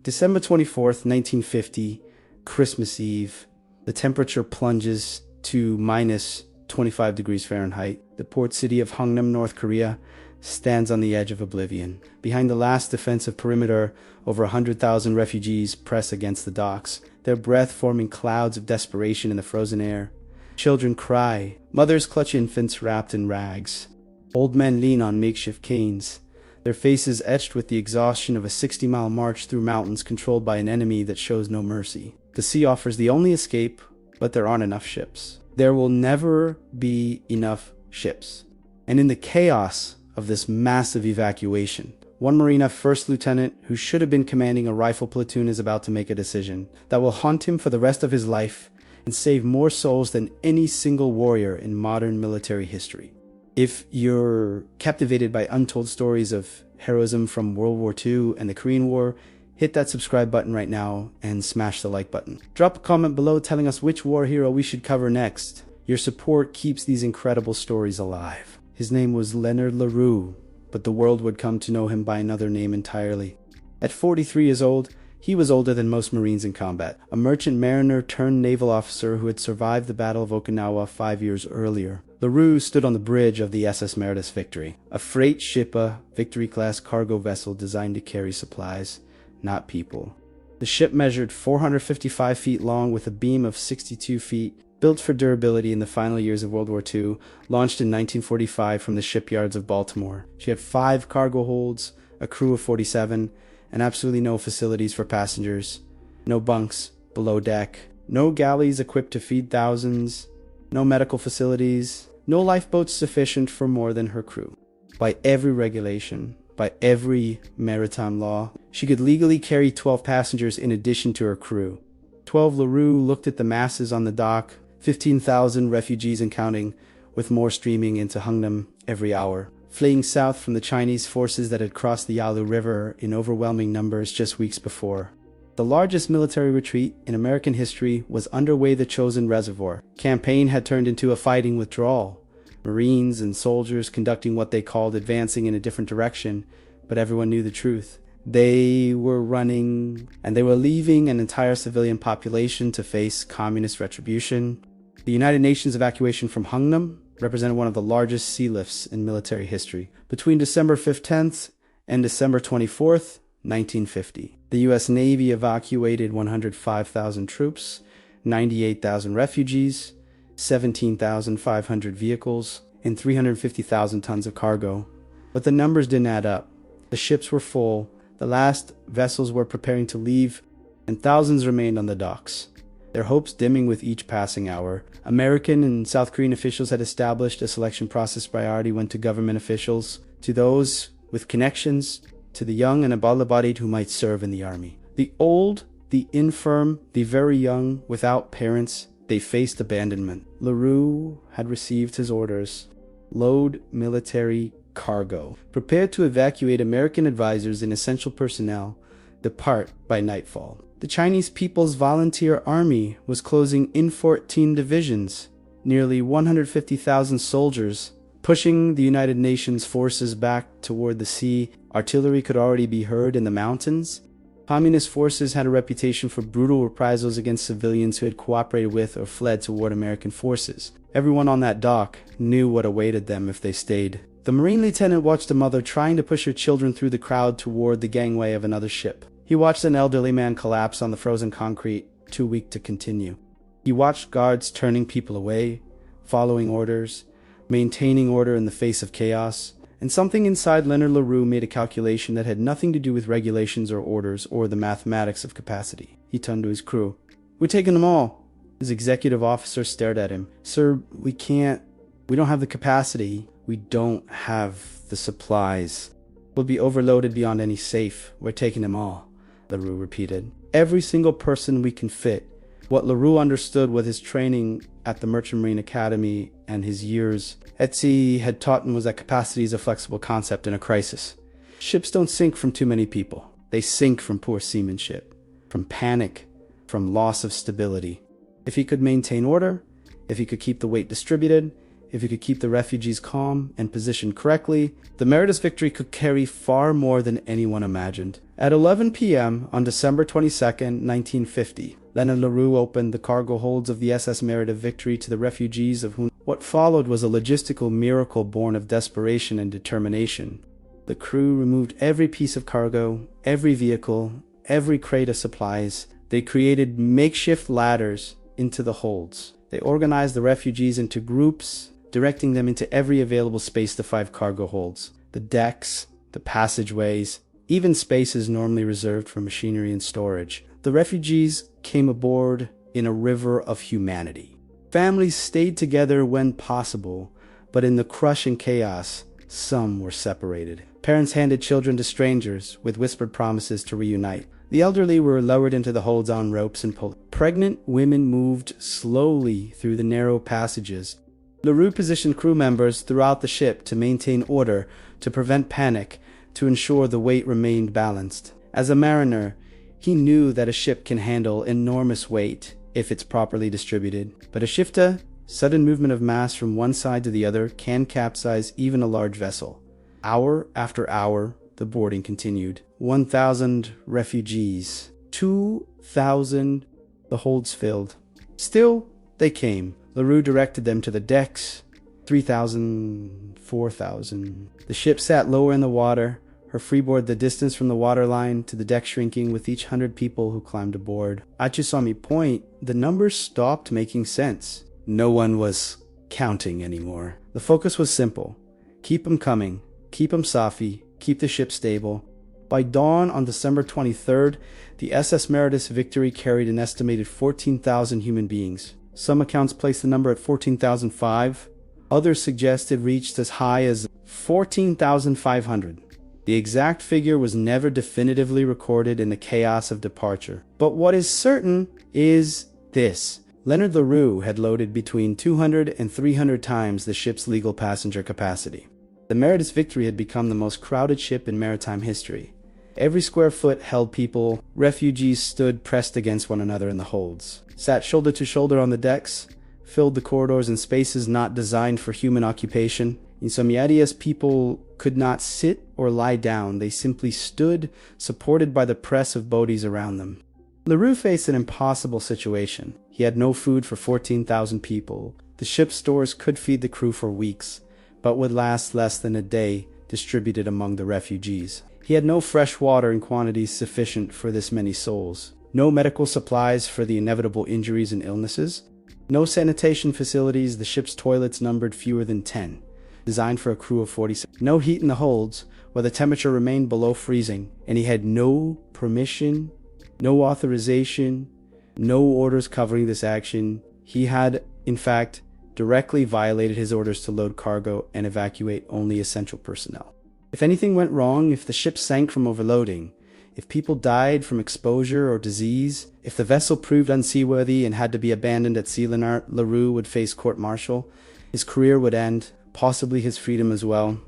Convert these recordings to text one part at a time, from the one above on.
December 24th, 1950, Christmas Eve. The temperature plunges to minus 25 degrees Fahrenheit. The port city of Hungnam, North Korea, stands on the edge of oblivion. Behind the last defensive perimeter, over 100,000 refugees press against the docks, their breath forming clouds of desperation in the frozen air. Children cry. Mothers clutch infants wrapped in rags. Old men lean on makeshift canes, their faces etched with the exhaustion of a 60-mile march through mountains controlled by an enemy that shows no mercy. The sea offers the only escape, but there aren't enough ships. There will never be enough ships. And in the chaos of this massive evacuation, one Marine, first lieutenant, who should have been commanding a rifle platoon, is about to make a decision that will haunt him for the rest of his life and save more souls than any single warrior in modern military history. If you're captivated by untold stories of heroism from World War II and the Korean War, hit that subscribe button right now and smash the like button. Drop a comment below telling us which war hero we should cover next. Your support keeps these incredible stories alive. His name was Leonard LaRue, but the world would come to know him by another name entirely. At 43 years old, he was older than most Marines in combat, a merchant mariner turned naval officer who had survived the Battle of Okinawa 5 years earlier. LaRue stood on the bridge of the SS Meredith Victory, a freight shipper, Victory-class cargo vessel designed to carry supplies, not people. The ship measured 455 feet long with a beam of 62 feet, built for durability in the final years of World War II, launched in 1945 from the shipyards of Baltimore. She had 5 cargo holds, a crew of 47, and absolutely no facilities for passengers. No bunks below deck, no galleys equipped to feed thousands, no medical facilities, no lifeboats sufficient for more than her crew. By every regulation, by every maritime law, she could legally carry 12 passengers in addition to her crew. 12 LaRue looked at the masses on the dock, 15,000 refugees and counting, with more streaming into Hungnam every hour, fleeing south from the Chinese forces that had crossed the Yalu River in overwhelming numbers just weeks before. The largest military retreat in American history was underway. The Chosin Reservoir campaign had turned into a fighting withdrawal. Marines and soldiers conducting what they called advancing in a different direction, but everyone knew the truth. They were running, and they were leaving an entire civilian population to face communist retribution. The United Nations evacuation from Hungnam represented one of the largest sea lifts in military history. Between December 15th and December 24th, 1950, the U.S. Navy evacuated 105,000 troops, 98,000 refugees, 17,500 vehicles, and 350,000 tons of cargo. But the numbers didn't add up. The ships were full, the last vessels were preparing to leave, and thousands remained on the docks, their hopes dimming with each passing hour. American and South Korean officials had established a selection process. Priority went to government officials, to those with connections, to the young and able-bodied who might serve in the army. The old, the infirm, the very young, without parents, they faced abandonment. LaRue had received his orders. Load military cargo. Prepare to evacuate American advisors and essential personnel. Depart by nightfall. The Chinese People's Volunteer Army was closing in 14 divisions, nearly 150,000 soldiers, pushing the United Nations forces back toward the sea. Artillery could already be heard in the mountains. Communist forces had a reputation for brutal reprisals against civilians who had cooperated with or fled toward American forces. Everyone on that dock knew what awaited them if they stayed. The Marine lieutenant watched a mother trying to push her children through the crowd toward the gangway of another ship. He watched an elderly man collapse on the frozen concrete, too weak to continue. He watched guards turning people away, following orders, maintaining order in the face of chaos. And something inside Leonard LaRue made a calculation that had nothing to do with regulations or orders or the mathematics of capacity. He turned to his crew. "We're taking them all." His executive officer stared at him. "Sir, we don't have the capacity. We don't have the supplies. We'll be overloaded beyond any safe. We're taking them all," LaRue repeated. "Every single person we can fit." What LaRue understood with his training at the Merchant Marine Academy and his years at sea had taught him was that capacity is a flexible concept in a crisis. Ships don't sink from too many people. They sink from poor seamanship, from panic, from loss of stability. If he could maintain order, if he could keep the weight distributed, if he could keep the refugees calm and positioned correctly, the Meredith Victory could carry far more than anyone imagined. At 11 p.m. on December 22nd, 1950, Leonard LaRue opened the cargo holds of the SS Meredith Victory to the refugees of Hungnam. What followed was a logistical miracle born of desperation and determination. The crew removed every piece of cargo, every vehicle, every crate of supplies. They created makeshift ladders into the holds. They organized the refugees into groups, directing them into every available space the 5 cargo holds. The decks, the passageways, even spaces normally reserved for machinery and storage. The refugees came aboard in a river of humanity. Families stayed together when possible, but in the crush and chaos, some were separated. Parents handed children to strangers with whispered promises to reunite. The elderly were lowered into the holds on ropes and pulled. Pregnant women moved slowly through the narrow passages. LaRue positioned crew members throughout the ship to maintain order, to prevent panic, to ensure the weight remained balanced. As a mariner, he knew that a ship can handle enormous weight if it's properly distributed. But a shifta, sudden movement of mass from one side to the other, can capsize even a large vessel. Hour after hour, the boarding continued. 1,000 refugees. 2,000. The holds filled. Still, they came. LaRue directed them to the decks. 3,000, 4,000. The ship sat lower in the water, her freeboard the distance from the waterline to the deck shrinking with each 100 people who climbed aboard. At Chusami Point, the numbers stopped making sense. No one was counting anymore. The focus was simple. Keep them coming. Keep them Safi. Keep the ship stable. By dawn on December 23rd, the SS Meredith Victory carried an estimated 14,000 human beings. Some accounts place the number at 14,005. Others suggest it reached as high as 14,500. The exact figure was never definitively recorded in the chaos of departure. But what is certain is this. Leonard LaRue had loaded between 200 and 300 times the ship's legal passenger capacity. The Meredith Victory had become the most crowded ship in maritime history. Every square foot held people. Refugees stood pressed against one another in the holds, sat shoulder to shoulder on the decks, filled the corridors and spaces not designed for human occupation. In some areas, people could not sit or lie down. They simply stood, supported by the press of bodies around them. LaRue faced an impossible situation. He had no food for 14,000 people. The ship's stores could feed the crew for weeks, but would last less than a day, distributed among the refugees. He had no fresh water in quantities sufficient for this many souls. No medical supplies for the inevitable injuries and illnesses. No sanitation facilities. The ship's toilets numbered fewer than 10. Designed for a crew of 46. No heat in the holds, where the temperature remained below freezing, and he had no permission, no authorization, no orders covering this action. He had, in fact, directly violated his orders to load cargo and evacuate only essential personnel. If anything went wrong, if the ship sank from overloading, if people died from exposure or disease, if the vessel proved unseaworthy and had to be abandoned at sea, Leonard LaRue would face court-martial. His career would end, possibly his freedom as well.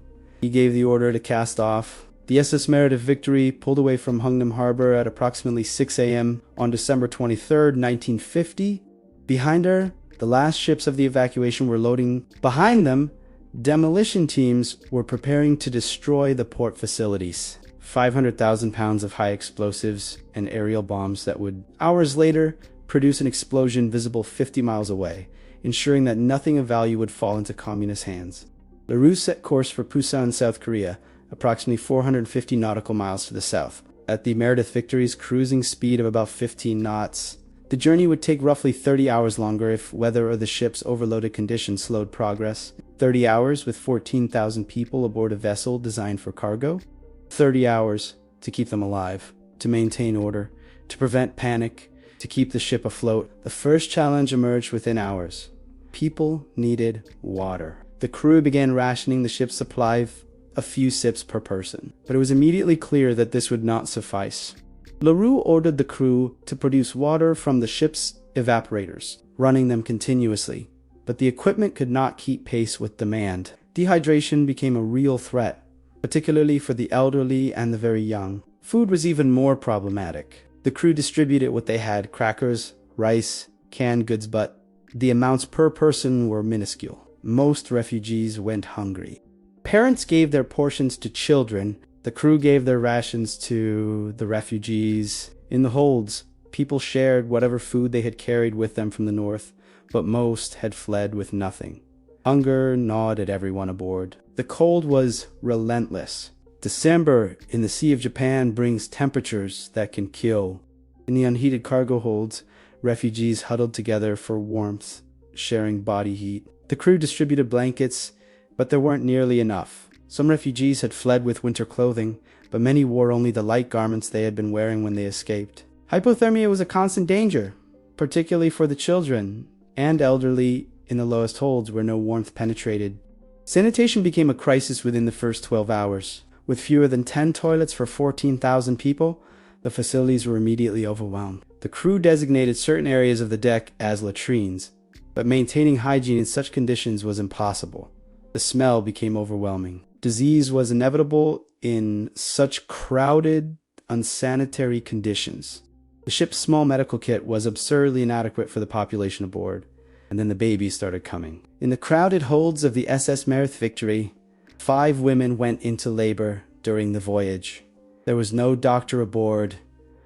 He gave the order to cast off. The SS Meredith Victory pulled away from Hungnam Harbor at approximately 6 a.m. on December 23rd, 1950. Behind her, the last ships of the evacuation were loading. Behind them, demolition teams were preparing to destroy the port facilities. 500,000 pounds of high explosives and aerial bombs that would, hours later, produce an explosion visible 50 miles away, ensuring that nothing of value would fall into communist hands. LaRue set course for Pusan, South Korea, approximately 450 nautical miles to the south, at the Meredith Victory's cruising speed of about 15 knots. The journey would take roughly 30 hours longer if weather or the ship's overloaded conditions slowed progress. 30 hours with 14,000 people aboard a vessel designed for cargo. 30 hours to keep them alive, to maintain order, to prevent panic, to keep the ship afloat. The first challenge emerged within hours. People needed water. The crew began rationing the ship's supply of a few sips per person, but it was immediately clear that this would not suffice. LaRue ordered the crew to produce water from the ship's evaporators, running them continuously, but the equipment could not keep pace with demand. Dehydration became a real threat, particularly for the elderly and the very young. Food was even more problematic. The crew distributed what they had: crackers, rice, canned goods, but the amounts per person were minuscule. Most refugees went hungry. Parents gave their portions to children, The crew gave their rations to the refugees. In the holds, people shared whatever food they had carried with them from the north, but most had fled with nothing. Hunger gnawed at everyone aboard. The cold was relentless. December in the Sea of Japan brings temperatures that can kill. In the unheated cargo holds, refugees huddled together for warmth, sharing body heat. The crew distributed blankets, but there weren't nearly enough. Some refugees had fled with winter clothing, but many wore only the light garments they had been wearing when they escaped. Hypothermia was a constant danger, particularly for the children and elderly in the lowest holds where no warmth penetrated. Sanitation became a crisis within the first 12 hours. With fewer than 10 toilets for 14,000 people, the facilities were immediately overwhelmed. The crew designated certain areas of the deck as latrines, but maintaining hygiene in such conditions was impossible. The smell became overwhelming. Disease was inevitable in such crowded, unsanitary conditions. The ship's small medical kit was absurdly inadequate for the population aboard, and then the babies started coming. In the crowded holds of the SS Meredith Victory, 5 women went into labor during the voyage. There was no doctor aboard,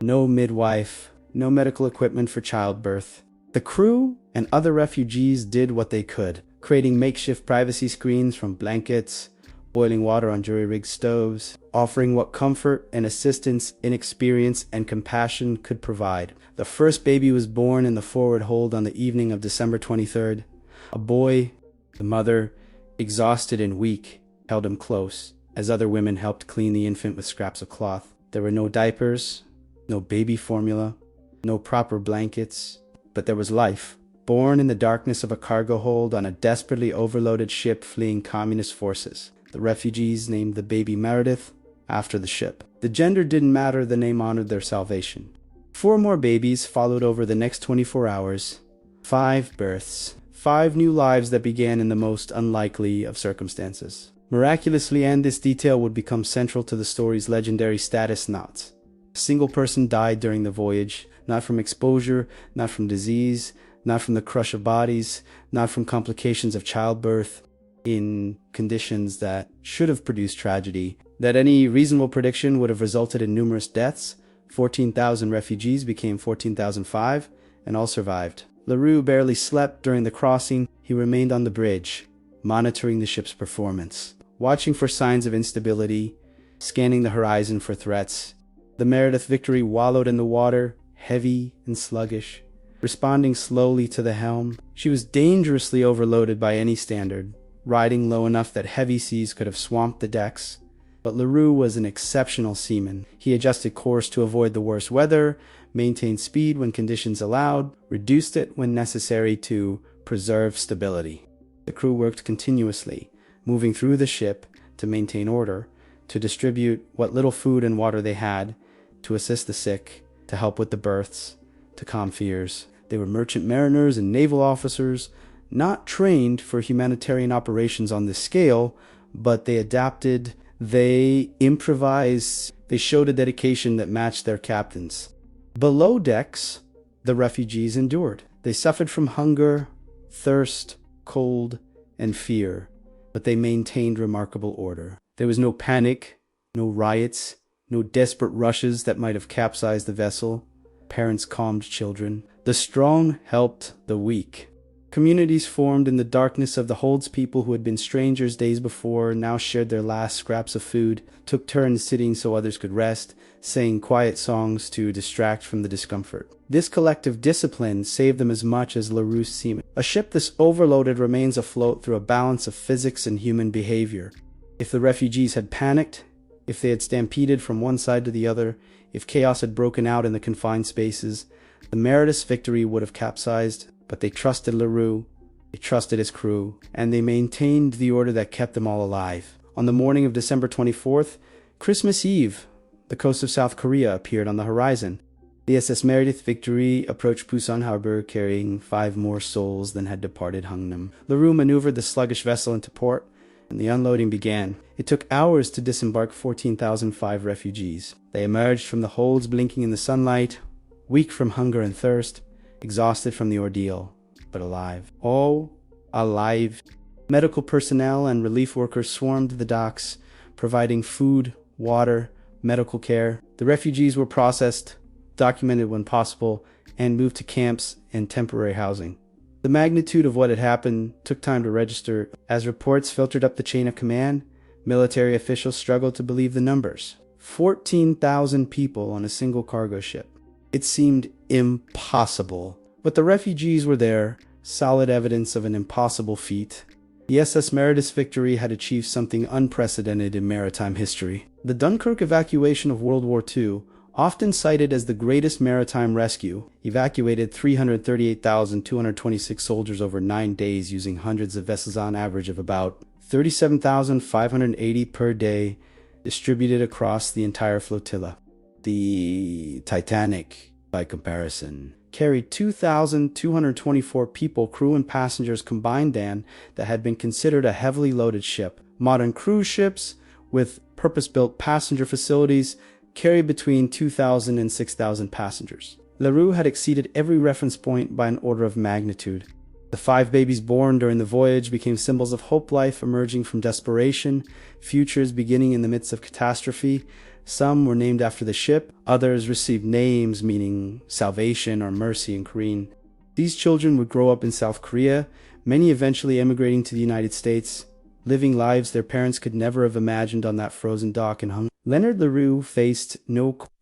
no midwife, no medical equipment for childbirth. The crew and other refugees did what they could, creating makeshift privacy screens from blankets, boiling water on jury-rigged stoves, offering what comfort and assistance, inexperience, and compassion could provide. The first baby was born in the forward hold on the evening of December 23rd. A boy, the mother, exhausted and weak, held him close, as other women helped clean the infant with scraps of cloth. There were no diapers, no baby formula, no proper blankets, but there was life. Born in the darkness of a cargo hold on a desperately overloaded ship fleeing communist forces. The refugees named the baby Meredith after the ship. The gender didn't matter, the name honored their salvation. 4 more babies followed over the next 24 hours. 5 births. 5 new lives that began in the most unlikely of circumstances. Miraculously, and this detail would become central to the story's legendary status knots. A single person died during the voyage, not from exposure, not from disease, not from the crush of bodies, not from complications of childbirth, in conditions that should have produced tragedy, that any reasonable prediction would have resulted in numerous deaths. 14,000 refugees became 14,005, and all survived. LaRue barely slept during the crossing. He remained on the bridge, monitoring the ship's performance, watching for signs of instability, scanning the horizon for threats. The Meredith Victory wallowed in the water, heavy and sluggish, responding slowly to the helm. She was dangerously overloaded by any standard, riding low enough that heavy seas could have swamped the decks. But LaRue was an exceptional seaman. He adjusted course to avoid the worst weather, maintained speed when conditions allowed, reduced it when necessary to preserve stability. The crew worked continuously, moving through the ship to maintain order, to distribute what little food and water they had, to assist the sick, to help with the births, to calm fears. They were merchant mariners and naval officers, not trained for humanitarian operations on this scale, but they adapted, they improvised, they showed a dedication that matched their captains. Below decks, the refugees endured. They suffered from hunger, thirst, cold, and fear, but they maintained remarkable order. There was no panic, no riots, no desperate rushes that might have capsized the vessel. Parents calmed children. The strong helped the weak. Communities formed in the darkness of the holds. People who had been strangers days before now shared their last scraps of food, took turns sitting so others could rest, sang quiet songs to distract from the discomfort. This collective discipline saved them as much as LaRue's seamen. A ship this overloaded remains afloat through a balance of physics and human behavior. If the refugees had panicked, if they had stampeded from one side to the other, if chaos had broken out in the confined spaces, the Meredith's Victory would have capsized. But they trusted LaRue, they trusted his crew, and they maintained the order that kept them all alive. On the morning of December 24th, Christmas Eve, the coast of South Korea appeared on the horizon. The SS Meredith Victory approached Pusan harbor carrying 5 more souls than had departed Hungnam. LaRue maneuvered the sluggish vessel into port, and the unloading began. It took hours to disembark 14,005 refugees. They emerged from the holds blinking in the sunlight, weak from hunger and thirst, exhausted from the ordeal, but alive. All alive. Medical personnel and relief workers swarmed the docks, providing food, water, medical care. The refugees were processed, documented when possible, and moved to camps and temporary housing. The magnitude of what had happened took time to register. As reports filtered up the chain of command, military officials struggled to believe the numbers. 14,000 people on a single cargo ship. It seemed impossible. But the refugees were there, solid evidence of an impossible feat. The SS Meredith Victory had achieved something unprecedented in maritime history. The Dunkirk evacuation of World War II, often cited as the greatest maritime rescue, evacuated 338,226 soldiers over 9 days using hundreds of vessels on average of about 37,580 per day, distributed across the entire flotilla. The Titanic, by comparison, carried 2,224 people, crew and passengers combined, that had been considered a heavily loaded ship. Modern cruise ships with purpose-built passenger facilities carry between 2,000 and 6,000 passengers. LaRue had exceeded every reference point by an order of magnitude. The 5 babies born during the voyage became symbols of hope, life emerging from desperation, futures beginning in the midst of catastrophe. Some were named after the ship, others received names meaning salvation or mercy in Korean. These children would grow up in South Korea, many eventually emigrating to the United States, living lives their parents could never have imagined on that frozen dock in Hungnam. Leonard LaRue faced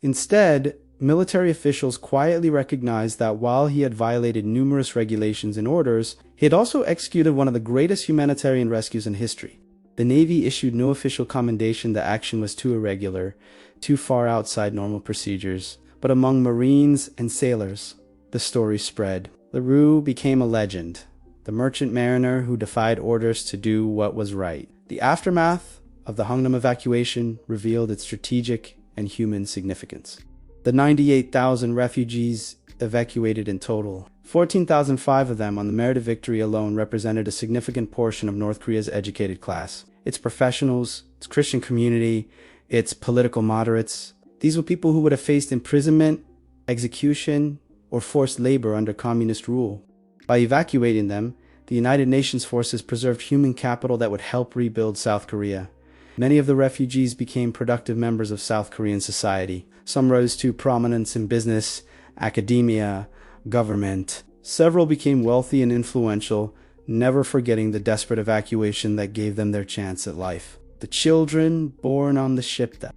Instead, military officials quietly recognized that while he had violated numerous regulations and orders, he had also executed one of the greatest humanitarian rescues in history. The Navy issued no official commendation that action was too irregular, too far outside normal procedures. But among Marines and sailors, the story spread. LaRue became a legend, the merchant mariner who defied orders to do what was right. The aftermath of the Hungnam evacuation revealed its strategic and human significance. The 98,000 refugees evacuated in total, 14,005 of them on the Meredith Victory alone, represented a significant portion of North Korea's educated class. Its professionals, its Christian community, its political moderates. These were people who would have faced imprisonment, execution, or forced labor under communist rule. By evacuating them, the United Nations forces preserved human capital that would help rebuild South Korea. Many of the refugees became productive members of South Korean society. Some rose to prominence in business, academia, government. Several became wealthy and influential, never forgetting the desperate evacuation that gave them their chance at life. The children born on the ship, the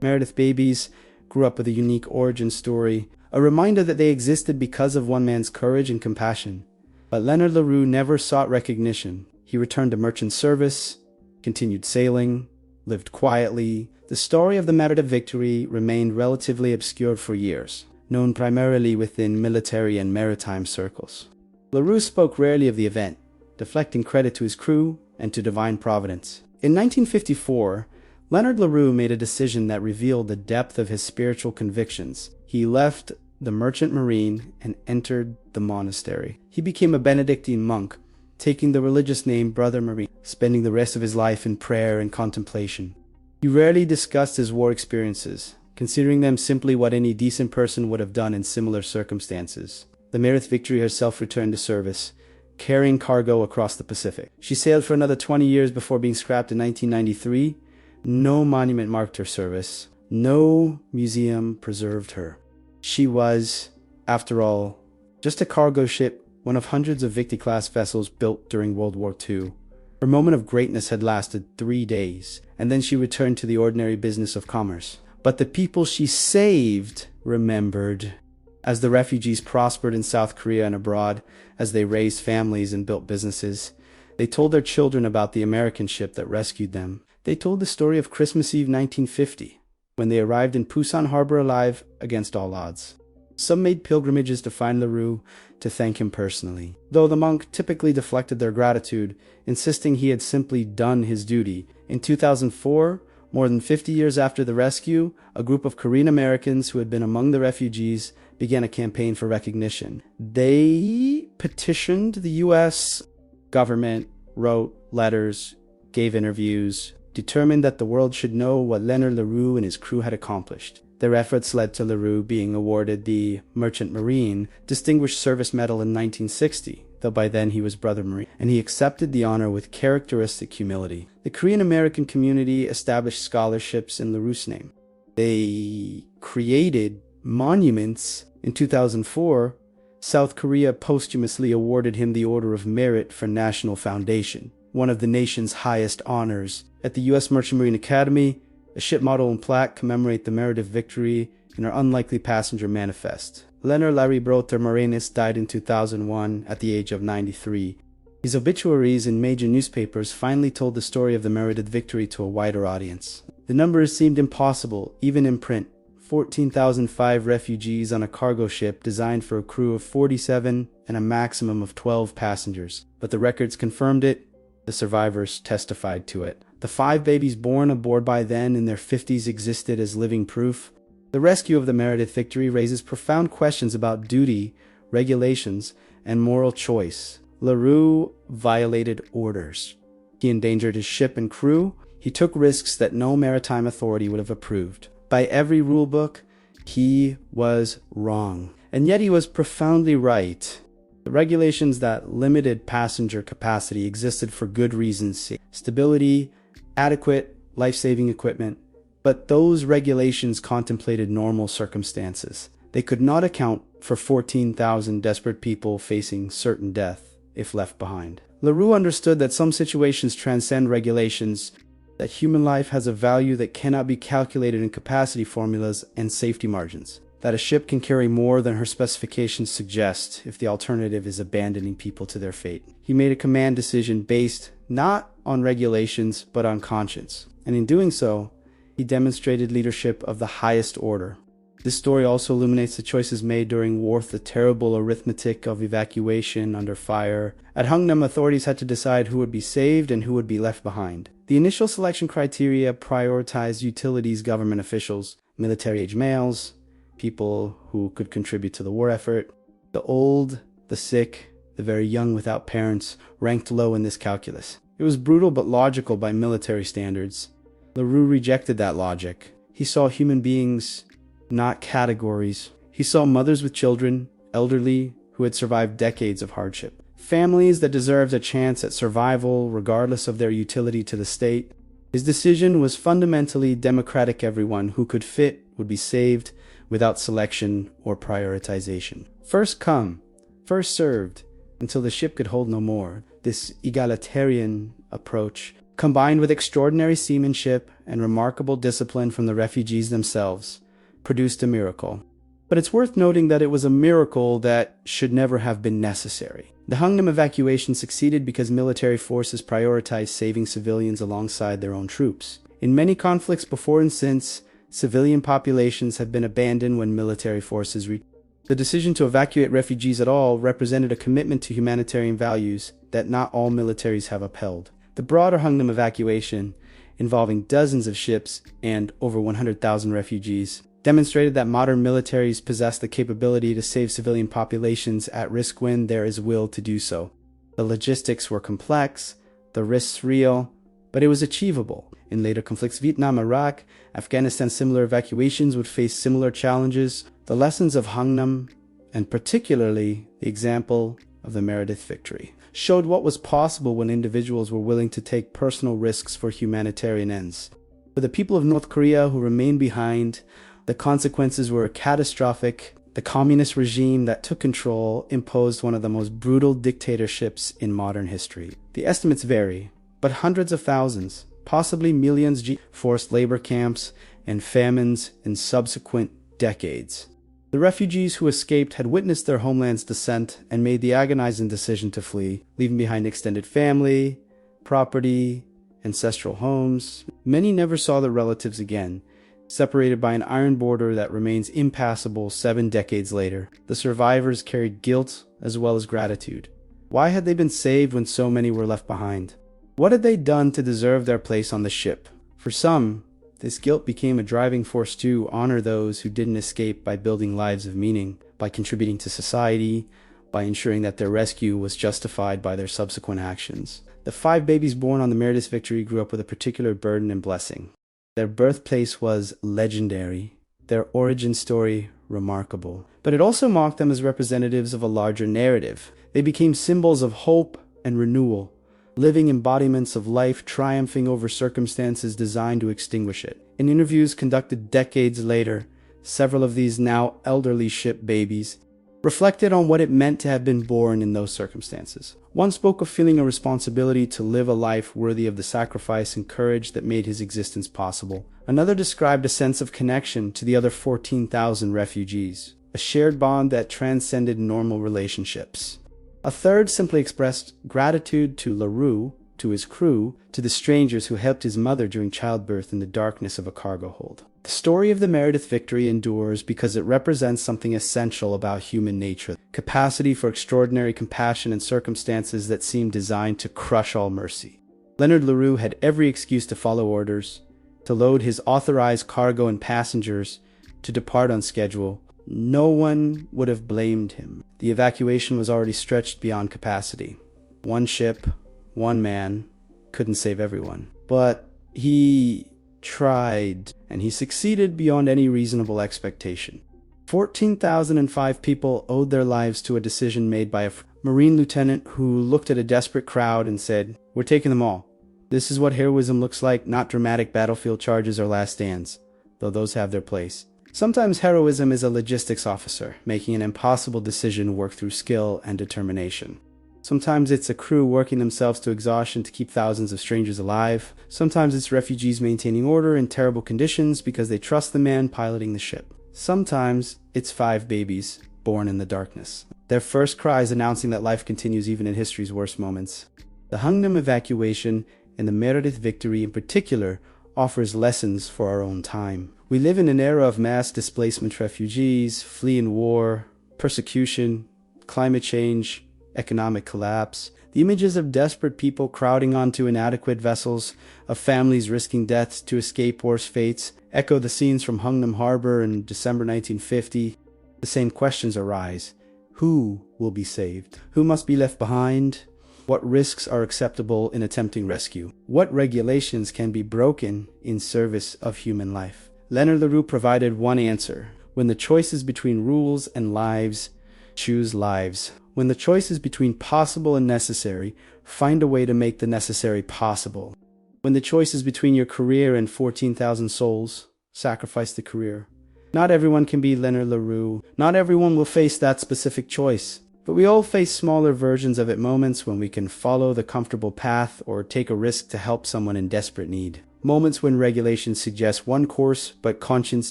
Meredith babies, grew up with a unique origin story, a reminder that they existed because of one man's courage and compassion. But Leonard LaRue never sought recognition. He returned to merchant service, continued sailing, lived quietly. The story of the Meredith Victory remained relatively obscure for years, known primarily within military and maritime circles. LaRue spoke rarely of the event, deflecting credit to his crew and to divine providence. In 1954, Leonard LaRue made a decision that revealed the depth of his spiritual convictions. He left the merchant marine and entered the monastery. He became a Benedictine monk, taking the religious name Brother Marine, spending the rest of his life in prayer and contemplation. He rarely discussed his war experiences, considering them simply what any decent person would have done in similar circumstances. The Meredith Victory herself returned to service, carrying cargo across the Pacific. She sailed for another 20 years before being scrapped in 1993. No monument marked her service. No museum preserved her. She was, after all, just a cargo ship, one of hundreds of Victory-class vessels built during World War II. Her moment of greatness had lasted 3 days, and then she returned to the ordinary business of commerce. But the people she saved remembered. As the refugees prospered in South Korea and abroad, as they raised families and built businesses, they told their children about the American ship that rescued them. They told the story of Christmas Eve 1950, when they arrived in Pusan harbor alive against all odds. Some made pilgrimages to find LaRue to thank him personally, though the monk typically deflected their gratitude, insisting he had simply done his duty. In 2004, more than 50 years after the rescue, a group of Korean Americans who had been among the refugees began a campaign for recognition. They petitioned the U.S. government, wrote letters, gave interviews, determined that the world should know what Leonard LaRue and his crew had accomplished. Their efforts led to LaRue being awarded the Merchant Marine Distinguished Service Medal in 1960, the though by then he was Brother Marine, and he accepted the honor with characteristic humility. The Korean American community established scholarships in LaRue's name. They created monuments. In 2004, South Korea posthumously awarded him the Order of Merit for National Foundation, one of the nation's highest honors. At the U.S. Merchant Marine Academy, a ship model and plaque commemorate the Meredith Victory and her unlikely passenger manifest. Leonard LaRue Marinus died in 2001 at the age of 93. His obituaries in major newspapers finally told the story of the Meredith Victory to a wider audience. The numbers seemed impossible, even in print. 14,005 refugees on a cargo ship designed for a crew of 47 and a maximum of 12 passengers. But the records confirmed it. The survivors testified to it. The 5 babies born aboard by then in their 50s existed as living proof. The rescue of the Meredith Victory raises profound questions about duty, regulations, and moral choice. LaRue violated orders. He endangered his ship and crew. He took risks that no maritime authority would have approved. By every rulebook, he was wrong. And yet he was profoundly right. The regulations that limited passenger capacity existed for good reasons: stability, adequate life-saving equipment. But those regulations contemplated normal circumstances. They could not account for 14,000 desperate people facing certain death if left behind. LaRue understood that some situations transcend regulations, that human life has a value that cannot be calculated in capacity formulas and safety margins, that a ship can carry more than her specifications suggest if the alternative is abandoning people to their fate. He made a command decision based not on regulations but on conscience, and in doing so, he demonstrated leadership of the highest order. This story also illuminates the choices made during war, the terrible arithmetic of evacuation under fire. At Hungnam, authorities had to decide who would be saved and who would be left behind. The initial selection criteria prioritized utilities government officials, military-age males, people who could contribute to the war effort. The old, the sick, the very young without parents ranked low in this calculus. It was brutal but logical by military standards. LaRue rejected that logic. He saw human beings, not categories. He saw mothers with children, elderly, who had survived decades of hardship. Families that deserved a chance at survival regardless of their utility to the state. His decision was fundamentally democratic. Everyone who could fit would be saved without selection or prioritization. First come, first served, until the ship could hold no more. This egalitarian approach, combined with extraordinary seamanship and remarkable discipline from the refugees themselves, produced a miracle. But it's worth noting that it was a miracle that should never have been necessary. The Hungnam evacuation succeeded because military forces prioritized saving civilians alongside their own troops. In many conflicts before and since, civilian populations have been abandoned when military forces reached. The decision to evacuate refugees at all represented a commitment to humanitarian values that not all militaries have upheld. The broader Hungnam evacuation, involving dozens of ships and over 100,000 refugees, demonstrated that modern militaries possess the capability to save civilian populations at risk when there is will to do so. The logistics were complex, the risks real, but it was achievable. In later conflicts, Vietnam, Iraq, Afghanistan, similar evacuations would face similar challenges. The lessons of Hungnam, and particularly the example of the Meredith Victory, showed what was possible when individuals were willing to take personal risks for humanitarian ends. For the people of North Korea who remained behind, the consequences were catastrophic. The communist regime that took control imposed one of the most brutal dictatorships in modern history. The estimates vary, but hundreds of thousands, possibly millions, forced labor camps and famines in subsequent decades. The refugees who escaped had witnessed their homeland's descent and made the agonizing decision to flee, leaving behind extended family, property, ancestral homes. Many never saw their relatives again, separated by an iron border that remains impassable 7 decades later. The survivors carried guilt as well as gratitude. Why had they been saved when so many were left behind? What had they done to deserve their place on the ship? For some, this guilt became a driving force to honor those who didn't escape by building lives of meaning, by contributing to society, by ensuring that their rescue was justified by their subsequent actions. The 5 babies born on the Meredith Victory grew up with a particular burden and blessing. Their birthplace was legendary, their origin story remarkable, but it also marked them as representatives of a larger narrative. They became symbols of hope and renewal, living embodiments of life triumphing over circumstances designed to extinguish it. In interviews conducted decades later, several of these now elderly ship babies reflected on what it meant to have been born in those circumstances. One spoke of feeling a responsibility to live a life worthy of the sacrifice and courage that made his existence possible. Another described a sense of connection to the other 14,000 refugees, a shared bond that transcended normal relationships. A third simply expressed gratitude to LaRue, to his crew, to the strangers who helped his mother during childbirth in the darkness of a cargo hold. The story of the Meredith Victory endures because it represents something essential about human nature: capacity for extraordinary compassion in circumstances that seem designed to crush all mercy. Leonard LaRue had every excuse to follow orders, to load his authorized cargo and passengers, to depart on schedule. No one would have blamed him. The evacuation was already stretched beyond capacity. One ship, one man, couldn't save everyone. But he tried, and he succeeded beyond any reasonable expectation. 14,005 people owed their lives to a decision made by a Marine lieutenant who looked at a desperate crowd and said, "We're taking them all. This is what heroism looks like, not dramatic battlefield charges or last stands, though those have their place." Sometimes heroism is a logistics officer making an impossible decision work through skill and determination. Sometimes it's a crew working themselves to exhaustion to keep thousands of strangers alive. Sometimes it's refugees maintaining order in terrible conditions because they trust the man piloting the ship. Sometimes it's 5 babies born in the darkness, their first cries announcing that life continues even in history's worst moments. The Hungnam evacuation and the Meredith Victory in particular offers lessons for our own time. We live in an era of mass displacement, refugees, fleeing war, persecution, climate change, economic collapse. The images of desperate people crowding onto inadequate vessels, of families risking deaths to escape worse fates, echo the scenes from Hungnam Harbor in December 1950. The same questions arise. Who will be saved? Who must be left behind? What risks are acceptable in attempting rescue? What regulations can be broken in service of human life? Leonard LaRue provided one answer. When the choice is between rules and lives, choose lives. When the choice is between possible and necessary, find a way to make the necessary possible. When the choice is between your career and 14,000 souls, sacrifice the career. Not everyone can be Leonard LaRue. Not everyone will face that specific choice. But we all face smaller versions of it, moments when we can follow the comfortable path or take a risk to help someone in desperate need. Moments when regulations suggest one course, but conscience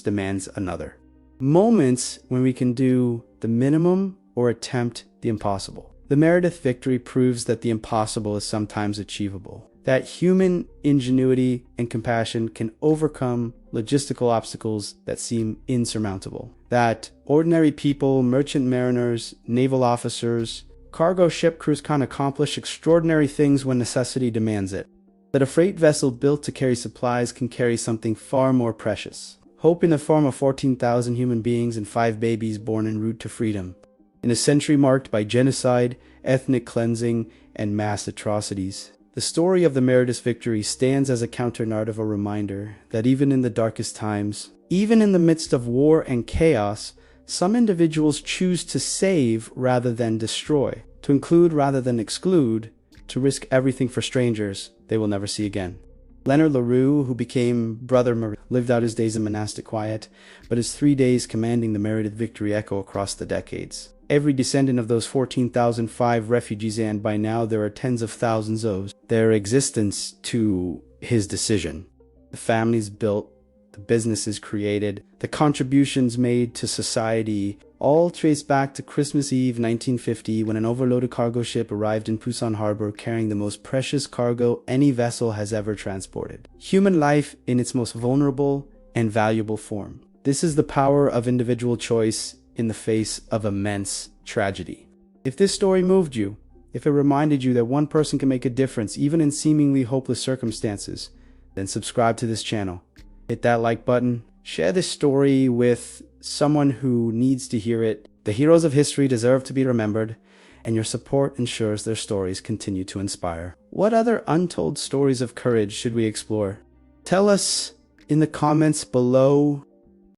demands another. Moments when we can do the minimum or attempt the impossible. The Meredith Victory proves that the impossible is sometimes achievable, that human ingenuity and compassion can overcome logistical obstacles that seem insurmountable, that ordinary people, merchant mariners, naval officers, cargo ship crews can accomplish extraordinary things when necessity demands it, that a freight vessel built to carry supplies can carry something far more precious, hope in the form of 14,000 human beings and 5 babies born en route to freedom. In a century marked by genocide, ethnic cleansing, and mass atrocities, the story of the Meredith Victory stands as a counter-narrative, a reminder that even in the darkest times, even in the midst of war and chaos, some individuals choose to save rather than destroy, to include rather than exclude, to risk everything for strangers they will never see again. Leonard LaRue, who became Brother Marie, lived out his days in monastic quiet, but his 3 days commanding the Meredith Victory echo across the decades. Every descendant of those 14,005 refugees, and by now there are tens of thousands, owes their existence to his decision. The families built, the businesses created, the contributions made to society, all trace back to Christmas Eve 1950 when an overloaded cargo ship arrived in Pusan harbor carrying the most precious cargo any vessel has ever transported. Human life in its most vulnerable and valuable form. This is the power of individual choice in the face of immense tragedy. If this story moved you, if it reminded you that one person can make a difference even in seemingly hopeless circumstances, then subscribe to this channel. Hit that like button. Share this story with someone who needs to hear it. The heroes of history deserve to be remembered, and your support ensures their stories continue to inspire. What other untold stories of courage should we explore? Tell us in the comments below.